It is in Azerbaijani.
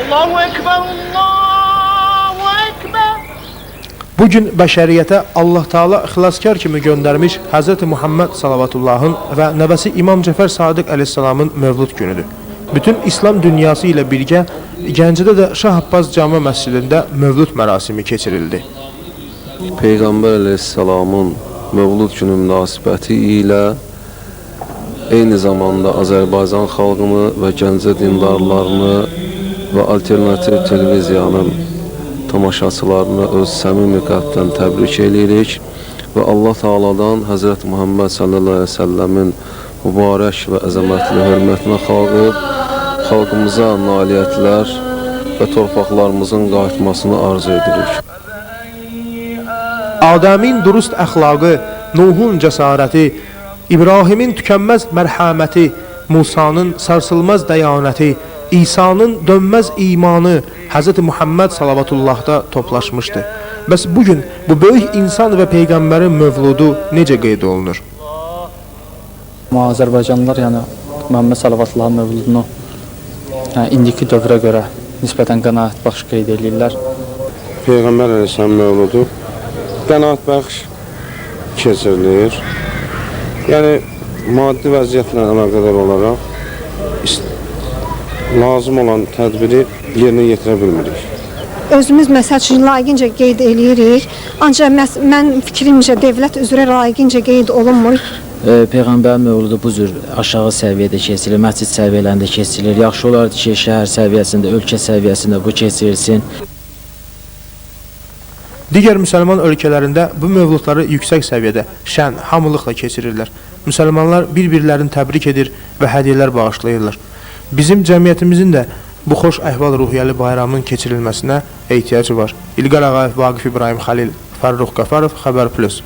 Allahu Ekber, Allahu Ekber. Bugün bəşəriyyətə Allah Taala xilaskar kimi göndərmiş Hz. Muhammed Salavatullahın və nəvəsi İmam Cəfər Sadiq əleyhissalamın mövlud günüdür. Bütün İslam dünyası ilə birgə Gəncədə də Şah Abbas Cami məscidində mövlud mərasimi keçirildi. Peyğəmbər əleyhissalamın mövlud günü münasibəti ilə eyni zamanda Azərbaycan xalqını və Gəncə dindarlarını və alternativ televiziyanın tamaşaçılarını öz səmimi qəlbdən təbrik edirik və Allah Taala'dan Həzrət Muhammed sallallahu əleyhi və səlləmin mübarək və əzəmətli hörmətinə xalqımıza nailiyyətlər və torpaqlarımızın qayıtmasını arzu edirik. Adəmin durust əxlaqı, Nuhun cəsarəti, İbrahimin tükənməz mərhəməti, Musanın sarsılmaz dəyanəti, İsa'nın dönməz imanı Hz. Muhammed Salavatullah'da toplaşmışdı. Bəs bugün bu böyük insan və Peyğəmbərin mövludu necə qeyd olunur? Azərbaycanlılar Muhammed Salavatullah'ın mövludunu indiki dövrə görə nisbətən qənaətbəxş qeyd edirlər. Peyğəmbər əleyhissalam mövludu qənaətbəxş keçirilir. Yəni maddi vəziyyətlə əlaqədar olaraq lazım olan tədbiri yerinə yetirə bilmirik. Özümüz məsəl üçün layiqincə qeyd eləyirik, ancaq mən fikrimcə dövlət üzrə layiqincə qeyd olunmur. Peyğəmbər mövludu bu cür aşağı səviyyədə keçirilir, məscid səviyyələrində keçirilir. Yaxşı olardı ki, şəhər səviyyəsində, ölkə səviyyəsində bu keçirilsin. Digər müsəlman ölkələrində bu mövludları yüksək səviyyədə, şən, hamılıqla keçirirlər. Müsəlmanlar bir-birlərini təbrik edir və hədiyyələr bağışlayırlar. Bizim cəmiyyətimizin də bu xoş əhval-ruhiyyəli bayramın keçirilməsinə ehtiyacı var. İlqar Ağayev, Vaqif İbrahim Xəlil, Fərruh Qəfərov, Xəbər Plus.